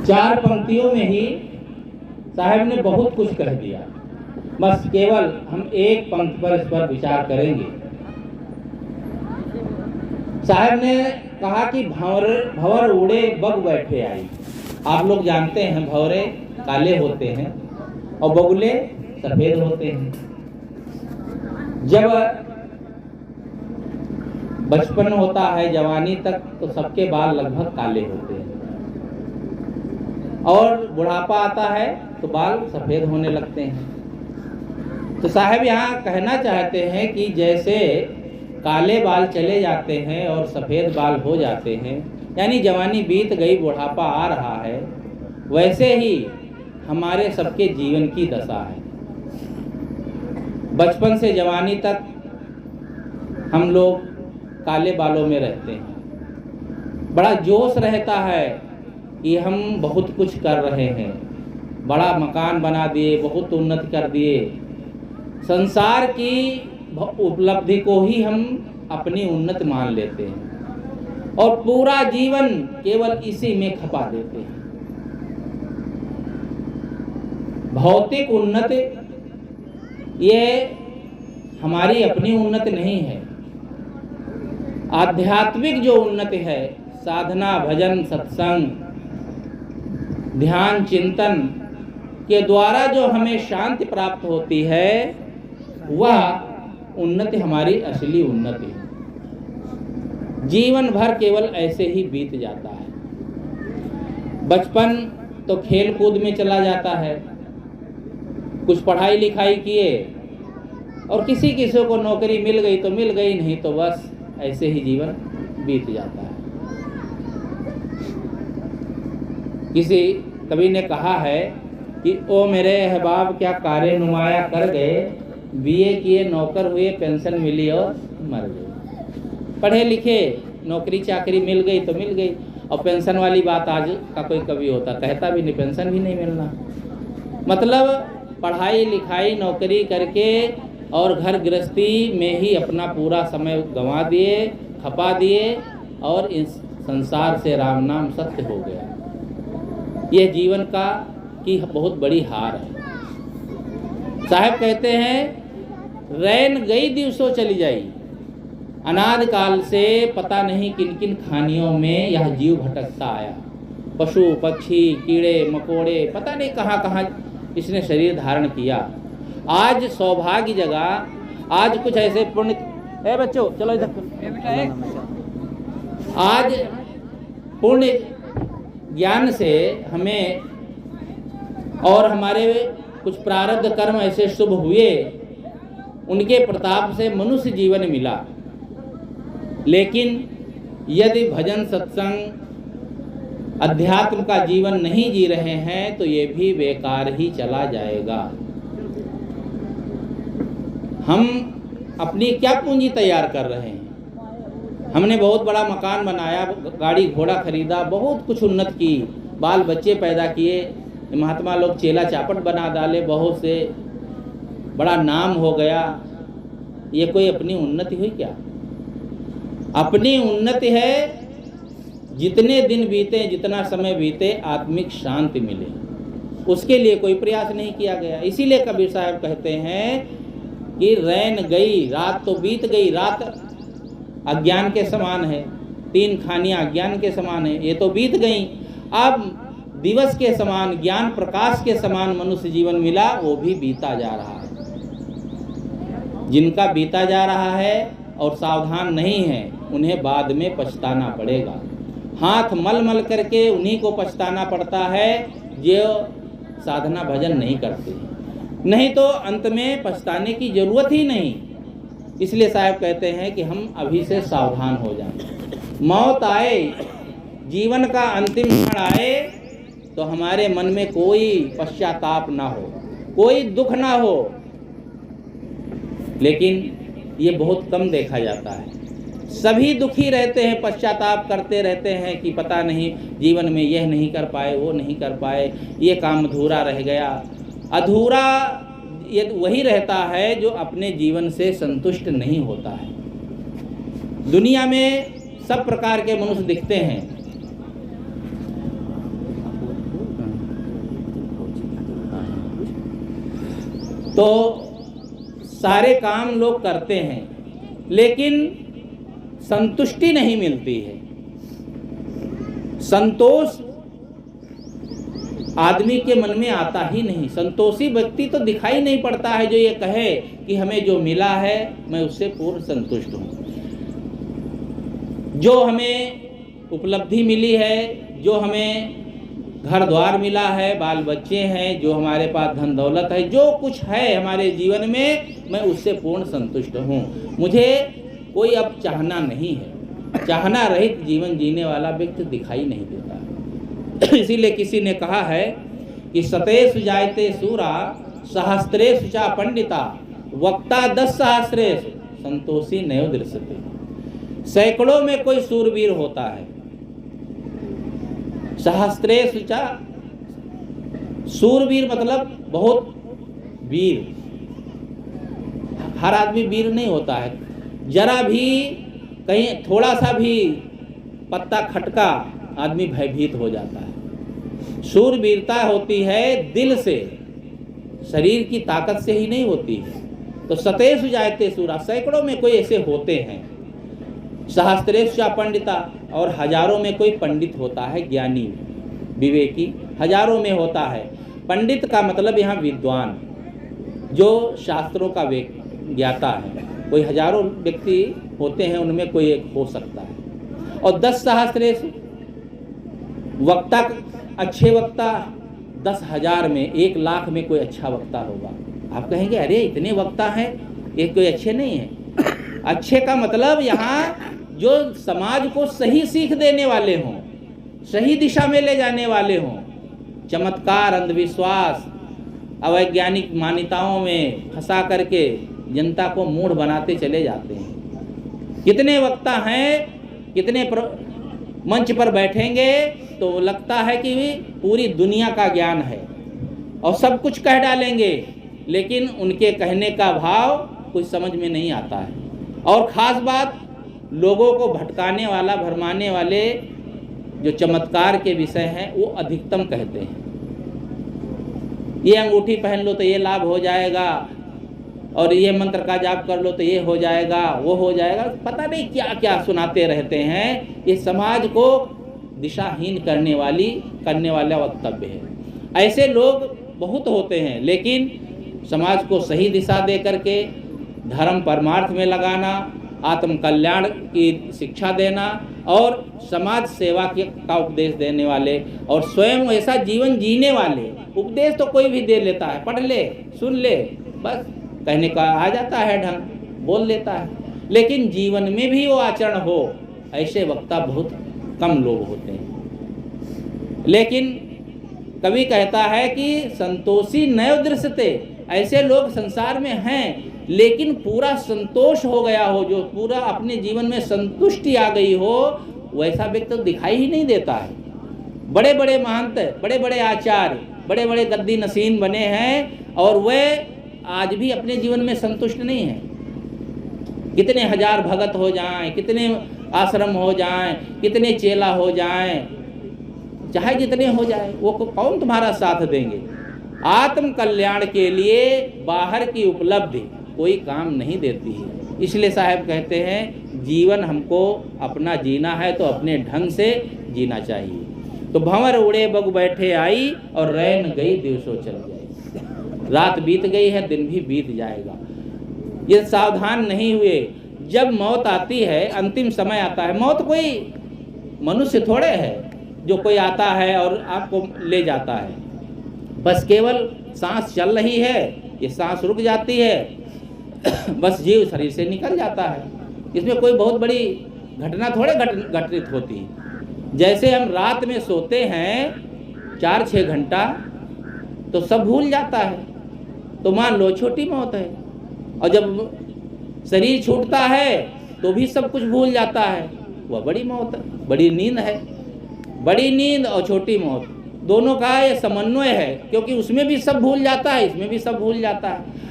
4 पंक्तियों में ही साहब ने बहुत कुछ कह दिया। बस केवल हम एक पंक्ति पर इस पर विचार करेंगे। साहब ने कहा कि भंवर उड़े बग बैठे आई। आप लोग जानते हैं भंवरे काले होते हैं और बगुले सफेद होते हैं। जब बचपन होता है जवानी तक तो सबके बाल लगभग काले होते हैं और बुढ़ापा आता है तो बाल सफेद होने लगते हैं। तो साहब यहाँ कहना चाहते हैं कि जैसे काले बाल चले जाते हैं और सफेद बाल हो जाते हैं, यानी जवानी बीत गई बुढ़ापा आ रहा है, वैसे ही हमारे सबके जीवन की दशा है। बचपन से जवानी तक हम लोग काले बालों में रहते हैं। बड़ा जोश रहता है कि हम बहुत कुछ कर रहे हैं, बड़ा मकान बना दिए, बहुत उन्नति कर दिए। संसार की उपलब्धि को ही हम अपनी उन्नति मान लेते हैं और पूरा जीवन केवल इसी में खपा देते हैं। भौतिक उन्नति ये हमारी अपनी उन्नति नहीं है। आध्यात्मिक जो उन्नति है, साधना, भजन, सत्संग, ध्यान, चिंतन के द्वारा जो हमें शांति प्राप्त होती है, वह उन्नति हमारी असली उन्नति है। जीवन भर केवल ऐसे ही बीत जाता है। बचपन तो खेल कूद में चला जाता है, कुछ पढ़ाई लिखाई किए और किसी को नौकरी मिल गई तो मिल गई, नहीं तो बस ऐसे ही जीवन बीत जाता है। किसी कवि ने कहा है कि ओ मेरे अहबाब क्या कार्य नुमाया कर गए, बीए किए नौकर हुए पेंशन मिली और मर गए। पढ़े लिखे नौकरी चाकरी मिल गई तो मिल गई, और पेंशन वाली बात आज का कोई कवि होता कहता भी नहीं, पेंशन भी नहीं मिलना। मतलब पढ़ाई लिखाई नौकरी करके और घर गृहस्थी में ही अपना पूरा समय गंवा दिए, खपा दिए और इस संसार से राम नाम सत्य हो गया। यह जीवन का की बहुत बड़ी हार है। साहब कहते हैं रैन गई दिवसों चली जाई, अनाद काल से पता नहीं किन किन खानियों में यह जीव भटकता आया। पशु पक्षी कीड़े मकोड़े पता नहीं कहाँ कहाँ इसने शरीर धारण किया। आज सौभाग्य जगह, आज कुछ ऐसे पुण्य बच्चों चलो इधर, आज पुण्य ज्ञान से हमें और हमारे कुछ प्रारब्ध कर्म ऐसे शुभ हुए, उनके प्रताप से मनुष्य जीवन मिला। लेकिन यदि भजन सत्संग अध्यात्म का जीवन नहीं जी रहे हैं तो ये भी बेकार ही चला जाएगा। हम अपनी क्या पूंजी तैयार कर रहे हैं? हमने बहुत बड़ा मकान बनाया, गाड़ी घोड़ा खरीदा, बहुत कुछ उन्नत की, बाल बच्चे पैदा किए, महात्मा लोग चेला चापट बना डाले, बहुत से बड़ा नाम हो गया। ये कोई अपनी उन्नति हुई क्या? अपनी उन्नति है जितने दिन बीते, जितना समय बीते, आत्मिक शांति मिले, उसके लिए कोई प्रयास नहीं किया गया। इसीलिए कबीर साहब कहते हैं कि रैन गई, रात तो बीत गई, रात अज्ञान के समान है, 3 खानियां अज्ञान के समान है, ये तो बीत गई। अब दिवस के समान, ज्ञान प्रकाश के समान मनुष्य जीवन मिला, वो भी बीता जा रहा है। जिनका बीता जा रहा है और सावधान नहीं है, उन्हें बाद में पछताना पड़ेगा। हाथ मल मल करके उन्हीं को पछताना पड़ता है जो साधना भजन नहीं करते, नहीं तो अंत में पछताने की जरूरत ही नहीं। इसलिए साहब कहते हैं कि हम अभी से सावधान हो जाएं। मौत आए, जीवन का अंतिम क्षण आए तो हमारे मन में कोई पश्चाताप ना हो, कोई दुख ना हो। लेकिन ये बहुत कम देखा जाता है। सभी दुखी रहते हैं, पश्चाताप करते रहते हैं कि पता नहीं जीवन में यह नहीं कर पाए, वो नहीं कर पाए, ये काम अधूरा रह गया। अधूरा ये वही रहता है जो अपने जीवन से संतुष्ट नहीं होता है। दुनिया में सब प्रकार के मनुष्य दिखते हैं, तो सारे काम लोग करते हैं, लेकिन संतुष्टि नहीं मिलती है। संतोष आदमी के मन में आता ही नहीं। संतोषी व्यक्ति तो दिखाई नहीं पड़ता है जो ये कहे कि हमें जो मिला है मैं उससे पूर्ण संतुष्ट हूँ। जो हमें उपलब्धि मिली है, जो हमें घर द्वार मिला है, बाल बच्चे हैं, जो हमारे पास धन दौलत है, जो कुछ है हमारे जीवन में, मैं उससे पूर्ण संतुष्ट हूँ। मुझे कोई अब चाहना नहीं है। चाहना रहित जीवन जीने वाला व्यक्ति दिखाई नहीं देता। इसीलिए किसी ने कहा है कि सतेषु जायते शूरा सहस्त्रेषु चा पंडिता वक्ता 10 सहस्रेषु संतोषी नयो दृश्यते। सैकड़ों में कोई शूरवीर होता है। सहस्त्रेषु चा, शूरवीर मतलब बहुत वीर। हर आदमी वीर नहीं होता है। जरा भी कहीं थोड़ा सा भी पत्ता खटका आदमी भयभीत हो जाता है। शूरवीरता होती है दिल से, शरीर की ताकत से ही नहीं होती है। तो सतेषु जायते शूरा, सैकड़ों में कोई ऐसे होते हैं। सहस्त्रेषु चा पंडिता, और हजारों में कोई पंडित होता है, ज्ञानी विवेकी हजारों में होता है। पंडित का मतलब यहाँ विद्वान, जो शास्त्रों का ज्ञाता है। कोई हजारों व्यक्ति होते हैं, उनमें कोई एक हो सकता है। और 10 सहस्त्रेषु वक्ता, अच्छे वक्ता 10,000 में, 1 लाख में कोई अच्छा वक्ता होगा। आप कहेंगे अरे इतने वक्ता हैं, ये कोई अच्छे नहीं है। अच्छे का मतलब यहाँ जो समाज को सही सीख देने वाले हों, सही दिशा में ले जाने वाले हों। चमत्कार, अंधविश्वास, अवैज्ञानिक मान्यताओं में फंसा करके जनता को मूढ़ बनाते चले जाते हैं। कितने वक्ता हैं, कितने मंच पर बैठेंगे तो लगता है कि पूरी दुनिया का ज्ञान है और सब कुछ कह डालेंगे, लेकिन उनके कहने का भाव कुछ समझ में नहीं आता है। और ख़ास बात, लोगों को भटकाने वाला, भरमाने वाले जो चमत्कार के विषय हैं वो अधिकतम कहते हैं। ये अंगूठी पहन लो तो ये लाभ हो जाएगा, और ये मंत्र का जाप कर लो तो ये हो जाएगा, वो हो जाएगा, पता नहीं क्या क्या सुनाते रहते हैं। ये समाज को दिशाहीन करने वाला वक्तव्य है। ऐसे लोग बहुत होते हैं, लेकिन समाज को सही दिशा दे करके धर्म परमार्थ में लगाना, आत्म कल्याण की शिक्षा देना और समाज सेवा का उपदेश देने वाले और स्वयं ऐसा जीवन जीने वाले। उपदेश तो कोई भी दे लेता है, पढ़ ले, सुन ले, बस कहने का आ जाता है ढंग, बोल लेता है, लेकिन जीवन में भी वो आचरण हो, ऐसे वक्ता बहुत कम लोग होते हैं। लेकिन कवि कहता है कि संतोषी नयो दृश्यते, ऐसे लोग संसार में हैं, लेकिन पूरा संतोष हो गया हो, जो पूरा अपने जीवन में संतुष्टि आ गई हो, वैसा व्यक्ति तो दिखाई ही नहीं देता है। बड़े बड़े महंत, बड़े बड़े आचार्य, बड़े बड़े गद्दी नसीन बने हैं और वे आज भी अपने जीवन में संतुष्ट नहीं है। कितने हजार भगत हो जाएं, कितने आश्रम हो जाएं, कितने चेला हो जाएं, चाहे जितने हो जाएं, वो कौन तुम्हारा साथ देंगे। आत्म कल्याण के लिए बाहर की उपलब्धि कोई काम नहीं देती है। इसलिए साहब कहते हैं जीवन हमको अपना जीना है तो अपने ढंग से जीना चाहिए। तो भंवर उड़े बग बैठे आई और रैन गई दिवसों चल गए। रात बीत गई है, दिन भी बीत जाएगा। ये सावधान नहीं हुए, जब मौत आती है, अंतिम समय आता है। मौत कोई मनुष्य थोड़े है जो कोई आता है और आपको ले जाता है, बस केवल सांस चल रही है, ये सांस रुक जाती है, बस जीव शरीर से निकल जाता है। इसमें कोई बहुत बड़ी घटना थोड़े घटित होती है। जैसे हम रात में सोते हैं 4-6 घंटा तो सब भूल जाता है, तो मान लो छोटी मौत है। और जब शरीर छूटता है तो भी सब कुछ भूल जाता है, वह बड़ी मौत है, बड़ी नींद है। बड़ी नींद और छोटी मौत दोनों का ये समन्वय है, क्योंकि उसमें भी सब भूल जाता है, इसमें भी सब भूल जाता है।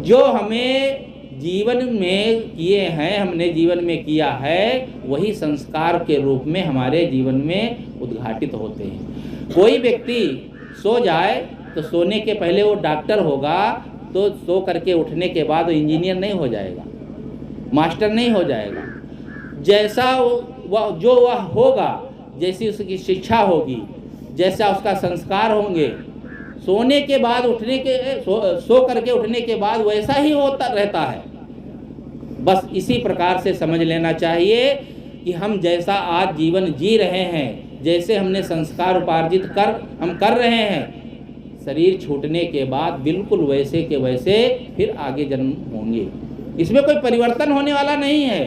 जो हमें जीवन में किए हैं, हमने जीवन में किया है, वही संस्कार के रूप में हमारे जीवन में उद्घाटित होते हैं। कोई व्यक्ति सो जाए तो सोने के पहले वो डॉक्टर होगा, तो सो करके उठने के बाद वो इंजीनियर नहीं हो जाएगा, मास्टर नहीं हो जाएगा। जैसा वह होगा, जैसी उसकी शिक्षा होगी, जैसा उसका संस्कार होंगे, सोने के बाद सो करके उठने के बाद वैसा ही होता रहता है। बस इसी प्रकार से समझ लेना चाहिए कि हम जैसा आज जीवन जी रहे हैं, जैसे हमने संस्कार उपार्जित कर रहे हैं, शरीर छूटने के बाद बिल्कुल वैसे के वैसे फिर आगे जन्म होंगे। इसमें कोई परिवर्तन होने वाला नहीं है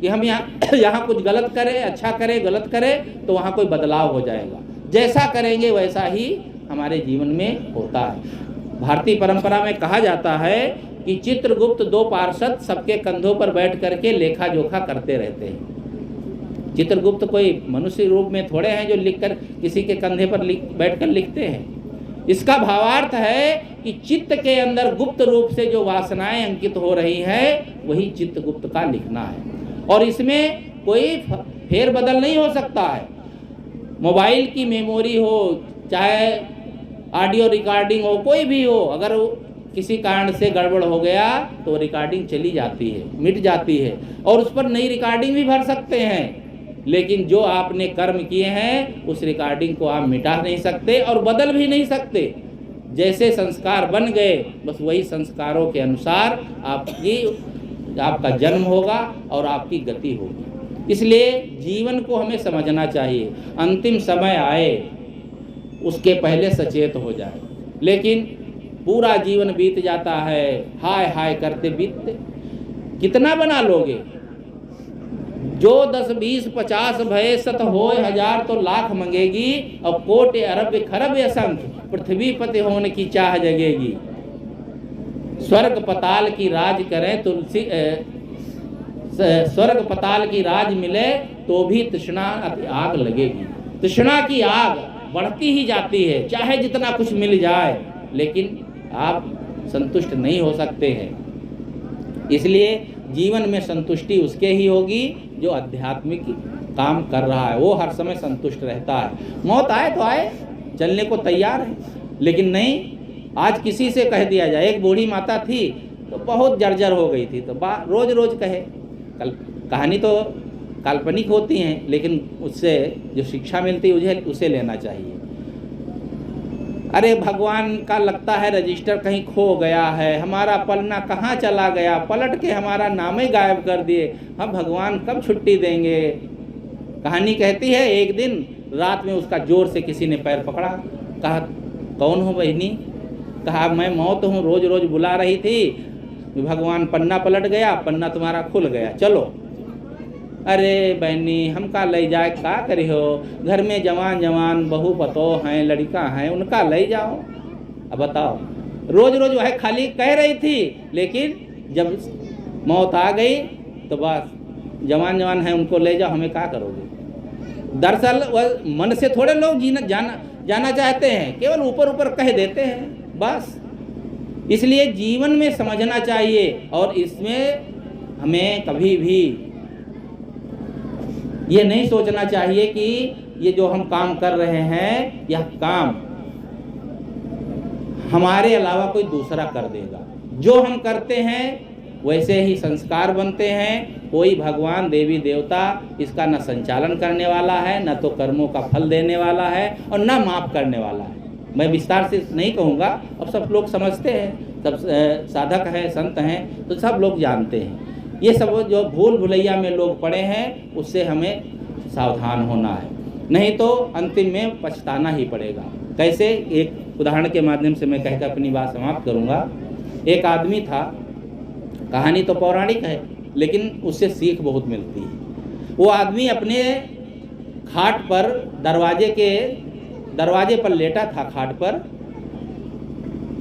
कि हम यहाँ कुछ गलत करें, अच्छा करें, गलत करें तो वहाँ कोई बदलाव हो जाएगा। जैसा करेंगे वैसा ही हमारे जीवन में होता है। भारतीय परंपरा में कहा जाता है कि चित्रगुप्त 2 पार्षद सबके कंधों पर बैठ करके लेखा जोखा करते रहते हैं। चित्रगुप्त कोई मनुष्य रूप में थोड़े हैं जो लिखकर किसी के कंधे पर बैठकर लिखते हैं। इसका भावार्थ है कि चित्त के अंदर गुप्त रूप से जो वासनाएं अंकित हो रही है वही चित्रगुप्त का लिखना है, और इसमें कोई फेर बदल नहीं हो सकता है। मोबाइल की मेमोरी हो, चाहे ऑडियो रिकॉर्डिंग हो, कोई भी हो, अगर किसी कारण से गड़बड़ हो गया तो रिकॉर्डिंग चली जाती है, मिट जाती है, और उस पर नई रिकॉर्डिंग भी भर सकते हैं। लेकिन जो आपने कर्म किए हैं उस रिकॉर्डिंग को आप मिटा नहीं सकते और बदल भी नहीं सकते। जैसे संस्कार बन गए बस वही संस्कारों के अनुसार आपका जन्म होगा और आपकी गति होगी। इसलिए जीवन को हमें समझना चाहिए। अंतिम समय आए उसके पहले सचेत हो जाए, लेकिन पूरा जीवन बीत जाता है, हाय हाय करते बीतते। कितना बना लोगे? जो 10 20 50 भय सत होय हजार तो लाख मंगेगी, और कोटि अरब खरब असंख्य पृथ्वी पति होने की चाह जगेगी। स्वर्ग पताल की राज करें तुलसी, स्वर्ग पताल की राज मिले तो भी तृष्णा अति आग लगेगी। तृष्णा की आग बढ़ती ही जाती है, चाहे जितना कुछ मिल जाए, लेकिन आप संतुष्ट नहीं हो सकते हैं। इसलिए जीवन में संतुष्टि उसके ही होगी जो आध्यात्मिक काम कर रहा है, वो हर समय संतुष्ट रहता है। मौत आए तो आए, चलने को तैयार है, लेकिन नहीं आज किसी से कह दिया जाए। एक बूढ़ी माता थी तो बहुत जर्जर हो गई थी, तो रोज रोज कहे। कहानी तो काल्पनिक होती हैं, लेकिन उससे जो शिक्षा मिलती है उसे लेना चाहिए। अरे भगवान का लगता है रजिस्टर कहीं खो गया है, हमारा पन्ना कहाँ चला गया, पलट के हमारा नाम ही गायब कर दिए, हम भगवान कब छुट्टी देंगे। कहानी कहती है एक दिन रात में उसका जोर से किसी ने पैर पकड़ा। कहा कौन हो बहनी? कहा मैं मौत हूँ, रोज रोज बुला रही थी, भगवान पन्ना पलट गया, पन्ना तुम्हारा खुल गया, चलो। अरे बहनी हम का ले जाए, का करी हो, घर में जवान जवान बहू पतो हैं, लड़का हैं, उनका ले जाओ। अब बताओ, रोज रोज वह खाली कह रही थी, लेकिन जब मौत आ गई तो बस जवान जवान हैं उनको ले जाओ, हमें क्या करोगे। दरअसल वह मन से थोड़े लोग जाना चाहते हैं, केवल ऊपर ऊपर कह देते हैं बस। इसलिए जीवन में समझना चाहिए, और इसमें हमें कभी भी ये नहीं सोचना चाहिए कि ये जो हम काम कर रहे हैं यह काम हमारे अलावा कोई दूसरा कर देगा। जो हम करते हैं वैसे ही संस्कार बनते हैं। कोई भगवान देवी देवता इसका न संचालन करने वाला है, न तो कर्मों का फल देने वाला है, और न माफ करने वाला है। मैं विस्तार से नहीं कहूँगा, अब सब लोग समझते हैं, सब साधक हैं, संत हैं, तो सब लोग जानते हैं। ये सब जो भूल भुलैया में लोग पड़े हैं उससे हमें सावधान होना है, नहीं तो अंतिम में पछताना ही पड़ेगा। कैसे? एक उदाहरण के माध्यम से मैं कहकर अपनी बात समाप्त करूँगा। एक आदमी था, कहानी तो पौराणिक है लेकिन उससे सीख बहुत मिलती है। वो आदमी अपने खाट पर दरवाजे पर लेटा था, खाट पर।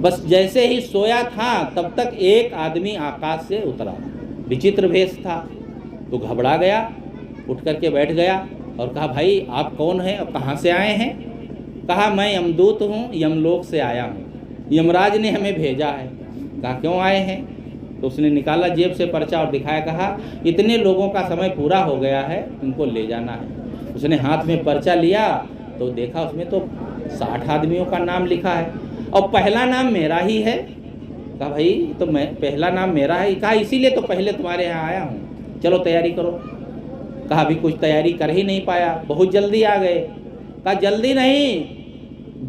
बस जैसे ही सोया था तब तक एक आदमी आकाश से उतरा, विचित्र भेष था। तो घबरा गया, उठ करके बैठ गया और कहा भाई आप कौन हैं और कहाँ से आए हैं? कहा मैं यमदूत हूँ, यमलोक से आया हूँ, यमराज ने हमें भेजा है। कहा क्यों आए हैं? तो उसने निकाला जेब से पर्चा और दिखाया, कहा इतने लोगों का समय पूरा हो गया है, इनको ले जाना है। उसने हाथ में पर्चा लिया तो देखा उसमें तो 60 आदमियों का नाम लिखा है और पहला नाम मेरा ही है। कहा भाई तो मैं पहला नाम मेरा है। कहा इसीलिए तो पहले तुम्हारे यहाँ आया हूँ, चलो तैयारी करो। कहा अभी कुछ तैयारी कर ही नहीं पाया, बहुत जल्दी आ गए। कहा जल्दी नहीं,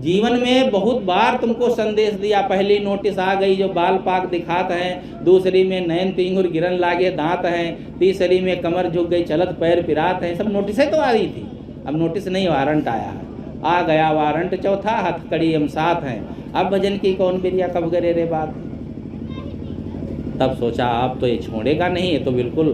जीवन में बहुत बार तुमको संदेश दिया। पहली नोटिस आ गई जो बाल पाक दिखात हैं, दूसरी में नयन तिंगुर गिरन लागे दांत हैं, तीसरी में कमर झुक गई चलत पैर पिरात हैं। सब नोटिसें तो आ रही थी, अब नोटिस नहीं वारंट आया है। आ गया वारंट चौथा, हथकड़ी हम साथ हैं, अब भजन की कौन बिरिया कब करे रे बात। तब सोचा आप तो ये छोड़ेगा नहीं, ये तो बिल्कुल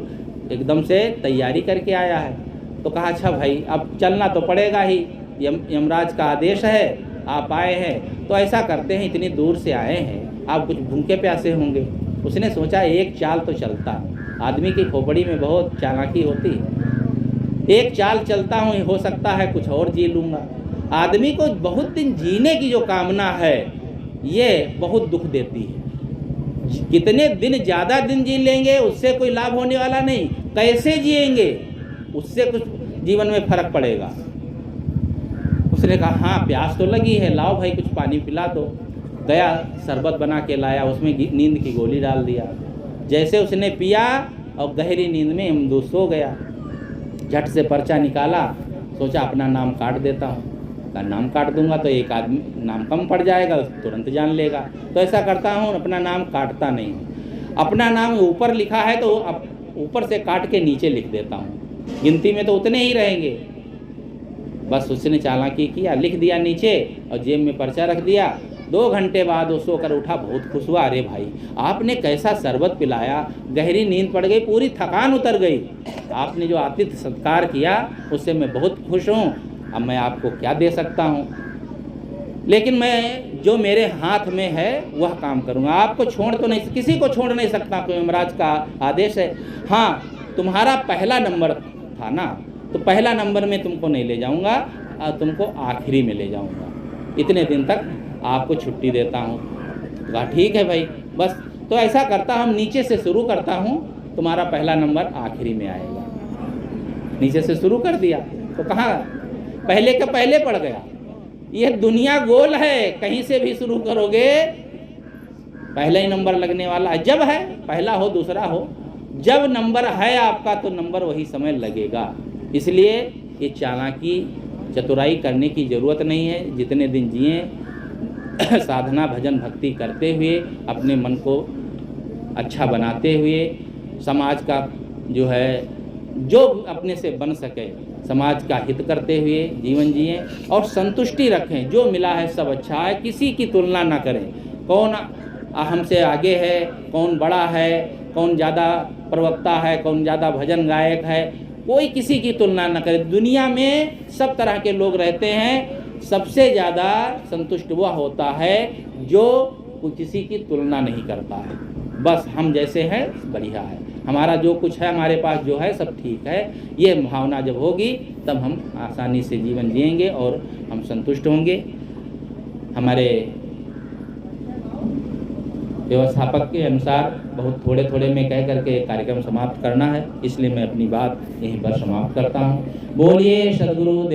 एकदम से तैयारी करके आया है। तो कहा अच्छा भाई अब चलना तो पड़ेगा ही, यमराज का आदेश है, आप आए हैं तो ऐसा करते हैं, इतनी दूर से आए हैं, आप कुछ भूखे प्यासे होंगे। उसने सोचा एक चाल तो चलता हूँ, आदमी की खोपड़ी में बहुत चालाकी होती है, एक चाल चलता हूँ, हो सकता है कुछ और जी लूँगा। आदमी को बहुत दिन जीने की जो कामना है ये बहुत दुख देती है। कितने दिन ज़्यादा दिन जी लेंगे उससे कोई लाभ होने वाला नहीं, कैसे जिएंगे उससे कुछ जीवन में फर्क पड़ेगा। उसने कहा हाँ प्यास तो लगी है, लाओ भाई कुछ पानी पिला दो। गया शरबत बना के लाया, उसमें नींद की गोली डाल दिया। जैसे उसने पिया और गहरी नींद में इमदू सो गया। झट से पर्चा निकाला, सोचा अपना नाम काट देता हूँ। का नाम काट दूंगा तो एक आदमी नाम कम पड़ जाएगा, तुरंत जान लेगा। तो ऐसा करता हूँ अपना नाम काटता नहीं हूँ, अपना नाम ऊपर लिखा है तो ऊपर से काट के नीचे लिख देता हूँ, गिनती में तो उतने ही रहेंगे। बस उसने चालाकी किया, लिख दिया नीचे और जेब में पर्चा रख दिया। 2 घंटे बाद वो सोकर उठा, बहुत खुश हुआ, अरे भाई आपने कैसा शरबत पिलाया, गहरी नींद पड़ गई, पूरी थकान उतर गई, आपने जो आतिथ्य सत्कार किया उससे मैं बहुत खुश हूँ। अब मैं आपको क्या दे सकता हूँ, लेकिन मैं जो मेरे हाथ में है वह काम करूँगा, आपको छोड़ तो नहीं, किसी को छोड़ नहीं सकता, कोई यमराज का आदेश है। हाँ तुम्हारा पहला नंबर था ना, तो पहला नंबर में तुमको नहीं ले जाऊँगा और तुमको आखिरी में ले जाऊँगा, इतने दिन तक आपको छुट्टी देता हूँ। कहा ठीक है भाई, बस तो ऐसा करता हम नीचे से शुरू करता हूँ, तुम्हारा पहला नंबर आखिरी में आएगा। नीचे से शुरू कर दिया तो कहाँ पहले का पहले पड़ गया। ये दुनिया गोल है, कहीं से भी शुरू करोगे पहला ही नंबर लगने वाला है। जब है पहला हो दूसरा हो, जब नंबर है आपका तो नंबर वही समय लगेगा। इसलिए ये चालाकी चतुराई करने की ज़रूरत नहीं है। जितने दिन जिए साधना भजन भक्ति करते हुए, अपने मन को अच्छा बनाते हुए, समाज का जो है जो अपने से बन सके समाज का हित करते हुए जीवन जिए और संतुष्टि रखें। जो मिला है सब अच्छा है, किसी की तुलना ना करें, कौन हमसे आगे है, कौन बड़ा है, कौन ज़्यादा प्रवक्ता है, कौन ज़्यादा भजन गायक है, कोई किसी की तुलना न करे। दुनिया में सब तरह के लोग रहते हैं, सबसे ज़्यादा संतुष्ट वह होता है जो कोई किसी की तुलना नहीं करता है। बस हम जैसे हैं बढ़िया है, हमारा जो कुछ है हमारे पास जो है सब ठीक है, ये भावना जब होगी तब हम आसानी से जीवन जिएंगे और हम संतुष्ट होंगे। हमारे व्यवस्थापक के अनुसार बहुत थोड़े थोड़े में कह करके कार्यक्रम समाप्त करना है, इसलिए मैं अपनी बात यहीं पर समाप्त करता हूँ। बोलिए सद्गुरु देव।